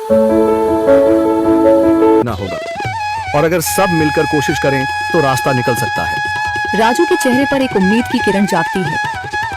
ना होगा, और अगर सब मिलकर कोशिश करें तो रास्ता निकल सकता है। राजू के चेहरे पर एक उम्मीद की किरण जागती है।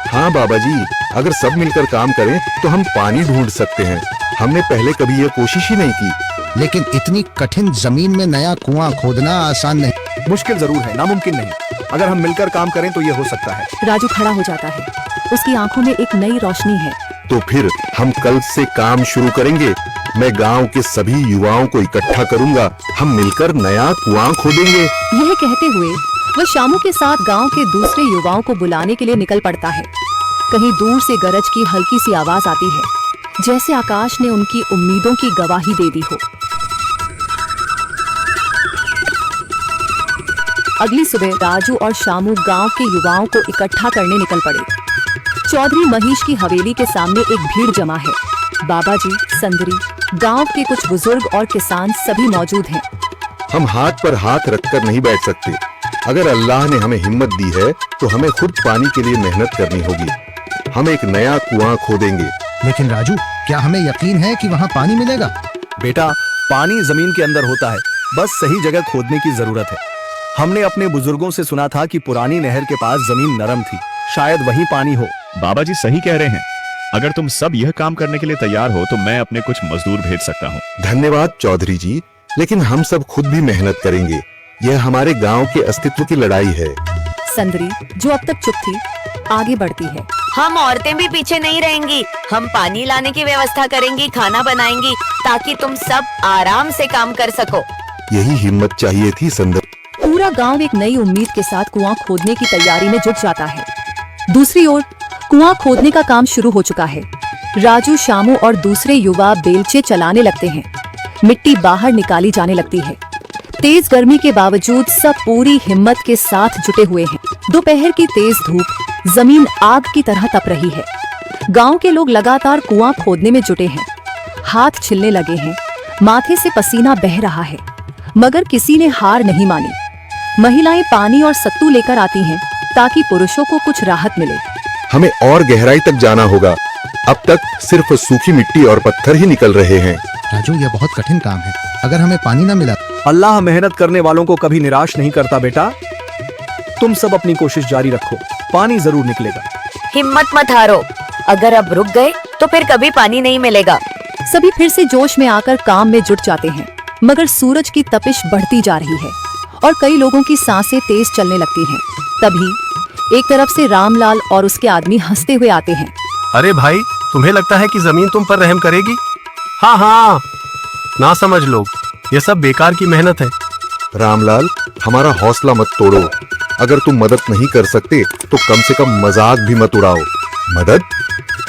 हाँ बाबा जी, अगर सब मिलकर काम करें तो हम पानी ढूंढ सकते हैं। हमने पहले कभी ये कोशिश ही नहीं की। लेकिन इतनी कठिन जमीन में नया कुआं खोदना आसान नहीं। मुश्किल जरूर है, नामुमकिन नहीं। अगर हम मिलकर काम करें तो ये हो सकता है। राजू खड़ा हो जाता है, उसकी आंखों में एक नई रोशनी है। तो फिर हम कल से काम शुरू करेंगे। मैं गांव के सभी युवाओं को इकट्ठा करूंगा, हम मिलकर नया कुआं खोदेंगे। यह कहते हुए वह शामू के साथ गांव के दूसरे युवाओं को बुलाने के लिए निकल पड़ता है। कहीं दूर से गरज की हल्की सी आवाज आती है, जैसे आकाश ने उनकी उम्मीदों की गवाही दे दी हो। अगली सुबह राजू और शामू गांव के युवाओं को इकट्ठा करने निकल पड़े। चौधरी महेश की हवेली के सामने एक भीड़ जमा है। बाबा जी, संदरी, गांव के कुछ बुजुर्ग और किसान सभी मौजूद हैं। हम हाथ पर हाथ रखकर नहीं बैठ सकते। अगर अल्लाह ने हमें हिम्मत दी है तो हमें खुद पानी के लिए मेहनत करनी होगी। हम एक नया कुआं खोदेंगे। लेकिन राजू, क्या हमें यकीन है कि वहाँ पानी मिलेगा? बेटा, पानी जमीन के अंदर होता है, बस सही जगह खोदने की जरूरत है। हमने अपने बुजुर्गों से सुना था कि पुरानी नहर के पास जमीन नरम थी, शायद वहीं पानी हो। बाबा जी सही कह रहे हैं। अगर तुम सब यह काम करने के लिए तैयार हो तो मैं अपने कुछ मजदूर भेज सकता हूँ। धन्यवाद चौधरी जी, लेकिन हम सब खुद भी मेहनत करेंगे। यह हमारे गांव के अस्तित्व की लड़ाई है। संदरी, जो अब तक चुप थी, आगे बढ़ती है। हम औरतें भी पीछे नहीं रहेंगी। हम पानी लाने की व्यवस्था करेंगी, खाना बनाएंगी, ताकि तुम सब आराम से काम कर सको। यही हिम्मत चाहिए थी संदर। पूरा गांव एक नई उम्मीद के साथ कुआं खोदने की तैयारी में जुट जाता है। दूसरी ओर कुआं खोदने का काम शुरू हो चुका है। राजू, शामू और दूसरे युवा बेलचे चलाने लगते हैं। मिट्टी बाहर निकाली जाने लगती है। तेज गर्मी के बावजूद सब पूरी हिम्मत के साथ जुटे हुए हैं। दोपहर की तेज धूप जमीन आग की तरह तप रही है। गांव के लोग लगातार कुआं खोदने में जुटे हैं। हाथ छिलने लगे हैं, माथे से पसीना बह रहा है, मगर किसी ने हार नहीं मानी। महिलाएं पानी और सत्तू लेकर आती हैं ताकि पुरुषों को कुछ राहत मिले। हमें और गहराई तक जाना होगा। अब तक सिर्फ सूखी मिट्टी और पत्थर ही निकल रहे हैं। राजू, यह बहुत कठिन काम है। अगर हमें पानी न मिला? अल्लाह मेहनत करने वालों को कभी निराश नहीं करता बेटा। तुम सब अपनी कोशिश जारी रखो, पानी जरूर निकलेगा। हिम्मत मत हारो। अगर अब रुक गए तो फिर कभी पानी नहीं मिलेगा। सभी फिर से जोश में आकर काम में जुट जाते हैं, मगर सूरज की तपिश बढ़ती जा रही है और कई लोगों की सांसें तेज चलने लगती हैं। तभी एक तरफ से रामलाल और उसके आदमी हंसते हुए आते हैं। अरे भाई, तुम्हें लगता है कि जमीन तुम पर रहम करेगी? हाँ हाँ, ना समझ लोग, ये सब बेकार की मेहनत है। रामलाल, हमारा हौसला मत तोड़ो। अगर तुम मदद नहीं कर सकते तो कम से कम मजाक भी मत उड़ाओ। मदद?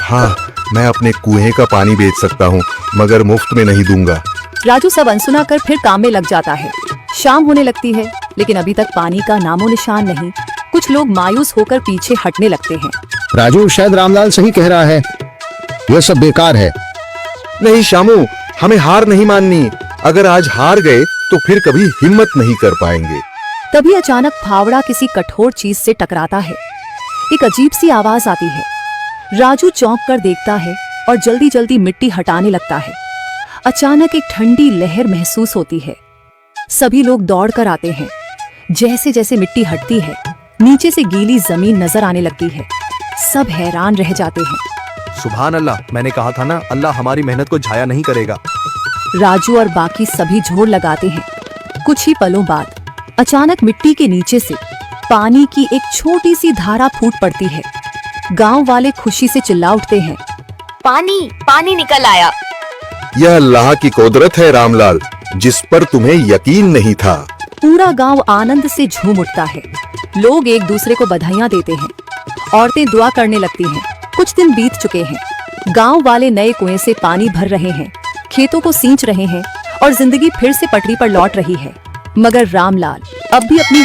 हाँ, मैं अपने कुएं का पानी बेच सकता हूँ, मगर मुफ्त में नहीं दूंगा। राजू सब अनसुना कर फिर काम में लग जाता है। शाम होने लगती है, लेकिन अभी तक पानी का नामो निशान नहीं। कुछ लोग मायूस होकर पीछे हटने लगते हैं। राजू, शायद रामलाल सही कह रहा है, यह सब बेकार है। नहीं शामू, हमें हार नहीं माननी। अगर आज हार गए तो फिर कभी हिम्मत नहीं कर पाएंगे। तभी अचानक फावड़ा किसी कठोर चीज से टकराता है। एक अजीब सी आवाज आती है। राजू चौंक कर देखता है और जल्दी जल्दी मिट्टी हटाने लगता है। अचानक एक ठंडी लहर महसूस होती है। सभी लोग दौड़ कर आते हैं। जैसे जैसे मिट्टी हटती है, नीचे से गीली जमीन नजर आने लगती है। सब हैरान रह जाते हैं। सुभान अल्लाह, मैंने कहा था ना, अल्लाह हमारी मेहनत को जाया नहीं करेगा। राजू और बाकी सभी जोर लगाते हैं। कुछ ही पलों बाद अचानक मिट्टी के नीचे से पानी की एक छोटी सी धारा फूट पड़ती है। गांव वाले खुशी से चिल्ला उठते हैं। पानी पानी निकल आया। यह अल्लाह की कुदरत है रामलाल, जिस पर तुम्हें यकीन नहीं था। पूरा गांव आनंद से झूम उठता है। लोग एक दूसरे को बधाइयां देते हैं। औरतें दुआ करने लगती हैं। कुछ दिन बीत चुके हैं। गांव वाले नए कुएं से पानी भर रहे हैं, खेतों को सींच रहे हैं और जिंदगी फिर से पटरी पर लौट रही है। मगर रामलाल अब भी अपनी